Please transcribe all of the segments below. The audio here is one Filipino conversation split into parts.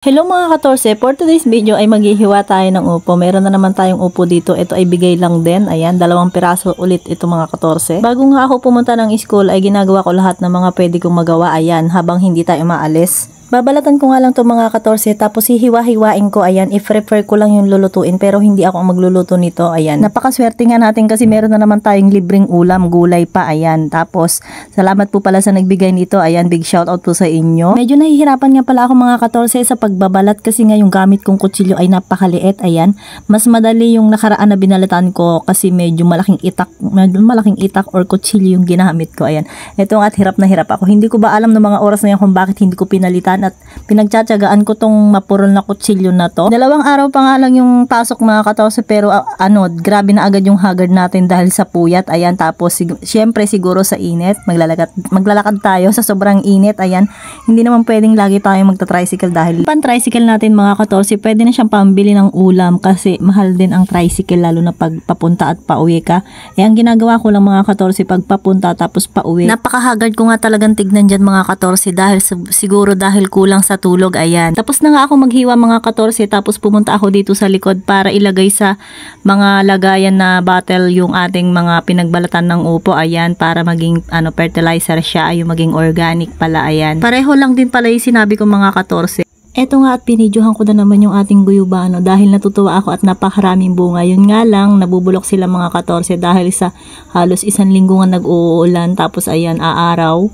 Hello mga ka-14, for today's video ay maghihiwa tayo ng upo. Meron na naman tayong upo dito. Ito ay bigay lang din. Ayan, 2 piraso ulit ito mga ka-14. Bago nga ako pumunta ng school ay ginagawa ko lahat ng mga pwede kong magawa. Ayan, habang hindi tayo maalis. Babalatan ko nga lang to mga ka-14 tapos hihiwa-hiwain ko. Ayan, i-prepare ko lang yung lulutuin pero hindi ako magluluto nito. Ayan, napakaswerte nga natin kasi meron na naman tayong libreng ulam, gulay pa. Ayan, tapos salamat po pala sa nagbigay nito. Ayan, big shout out po sa inyo. Medyo nahihirapan nga pala ako mga ka-14 sa pagbabalat kasi nga yung gamit kong kutsilyo ay napakaliit. Ayan, mas madali yung nakaraan na binalatan ko kasi medyo malaking itak or kutsilyo yung ginamit ko. Ayan, ito at hirap na hirap ako. Hindi ko ba alam ng mga oras na yan kung bakit hindi ko pinalitan at pinagtsatsagaan ko tong mapurol na kutsilyo na to. 2 araw pa nga lang yung pasok mga ka-14 pero grabe na agad yung haggard natin dahil sa puyat. Ayan, tapos syempre siguro sa init, maglalakad tayo sa sobrang init. Ayan, hindi naman pwedeng lagi tayo magta-tricycle dahil pan-tricycle natin mga ka-14, pwede na siyang pambili ng ulam kasi mahal din ang tricycle lalo na pag papunta at pauwi ka. Eh ang ginagawa ko lang mga ka-14 pag papunta tapos pauwi. Napaka-haggard ko nga talagang tignan dyan mga ka-14 dahil siguro dahil kulang sa tulog. Ayan, tapos na nga ako maghiwa mga ka-14 tapos pumunta ako dito sa likod para ilagay sa mga lagayan na bottle yung ating mga pinagbalatan ng upo. Ayan, para maging fertilizer siya, yung maging organic pala. Ayan, pareho lang din pala yung sinabi ko mga ka-14. Eto nga at pinidyohan ko na naman yung ating guyubano dahil natutuwa ako at napakaraming bunga. Yun nga lang, nabubulok sila mga ka-14 dahil sa halos 1 linggo nga nag-uulan tapos ayan, aaraw.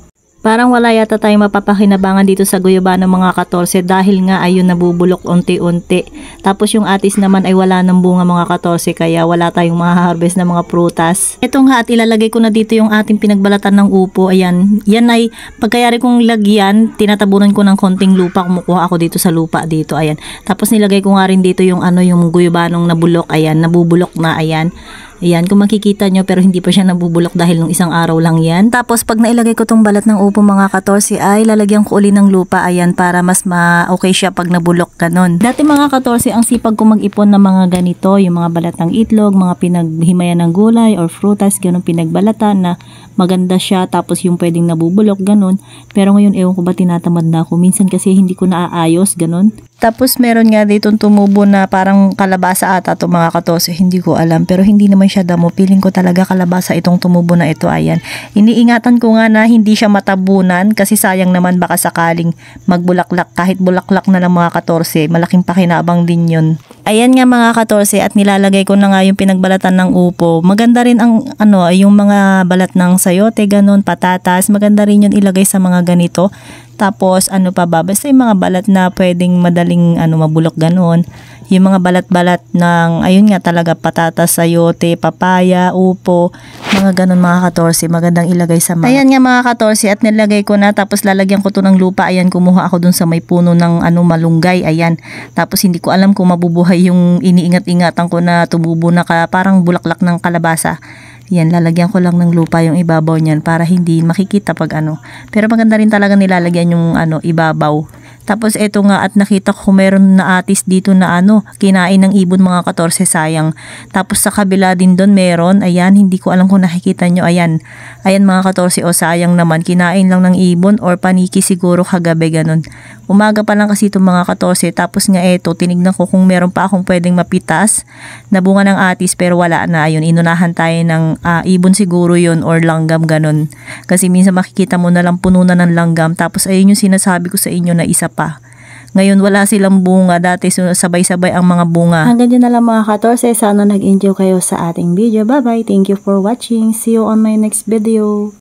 Parang wala yata tayong mapapakinabangan dito sa guyabano mga ka-14 dahil nga ayun nabubulok unti-unti. Tapos yung atis naman ay wala ng bunga mga ka-14 kaya wala tayong maha-harvest na mga prutas. Ito nga at ilalagay ko na dito yung ating pinagbalatan ng upo. Ayan, yan ay pagkayari kong lagyan, tinatabunan ko ng konting lupa. Kumukuha ako dito sa lupa dito. Ayan, tapos nilagay ko nga rin dito yung yung guyabanong nabulok. Ayan, nabubulok na. Ayan. Ayan, kung makikita nyo pero hindi pa siya nabubulok dahil nung 1 araw lang yan. Tapos pag nailagay ko tong balat ng upo mga ka-14 ay lalagyan ko uli ng lupa. Ayan, para mas okay siya pag nabulok ganon. Dati mga ka-14 ang sipag ko mag-ipon ng mga ganito, yung mga balat ng itlog, mga pinaghimayan ng gulay or frutas, ganon pinagbalatan na maganda siya tapos yung pwedeng nabubulok ganon. Pero ngayon ewan ko ba tinatamad na ako. Minsan kasi hindi ko naaayos ganon. Tapos meron nga dito tumubo na parang kalabasa ata to mga ka-14, hindi ko alam pero hindi naman siya damo, feeling ko talaga kalabasa itong tumubo na ito. Ayan, iniingatan ko nga na hindi siya matabunan kasi sayang naman baka sakaling magbulaklak, kahit bulaklak na lang mga ka-14, malaking pakinabang din yun. Ayan nga mga ka-14 at nilalagay ko na nga yung pinagbalatan ng upo. Maganda rin ang yung mga balat ng sayote ganon, patatas, maganda rin yun ilagay sa mga ganito. Tapos pa ba, basta yung mga balat na pwedeng madaling mabulok ganon. Yung mga balat-balat ng ayun nga talaga patatas, sayote, papaya, upo, mga ganon mga ka-14, magandang ilagay sa mga. Ayan nga mga ka-14 at nilagay ko na tapos lalagyan ko to ng lupa. Ayan, kumuha ako dun sa may puno ng malunggay. Ayan, tapos hindi ko alam kung mabubuhay yung iniingat-ingatan ko na tumubo na parang bulaklak ng kalabasa. Yan, lalagyan ko lang ng lupa yung ibabaw niyan para hindi makikita pag Pero maganda rin talaga nilalagyan yung ibabaw. Tapos eto nga at nakita ko meron na atis dito na kinain ng ibon mga ka-14, sayang. Tapos sa kabila din doon meron, ayan, hindi ko alam kung nakikita nyo. Ayan, ayan mga ka-14, sayang naman, kinain lang ng ibon or paniki siguro kagabi ganon. Umaga pa lang kasi itong mga ka-14. Tapos nga eto, tinignan ko kung meron pa akong pwedeng mapitas na bunga ng atis pero wala na. Ayun, inunahan tayo ng ibon siguro yun or langgam ganon. Kasi minsan makikita mo na lang puno na ng langgam. Tapos ayun yung sinasabi ko sa inyo na isa pa. Ngayon wala silang bunga, dati sabay-sabay ang mga bunga. Hanggang dyan na lang mga ka-14, sana nag-enjoy kayo sa ating video. Bye bye, thank you for watching, see you on my next video.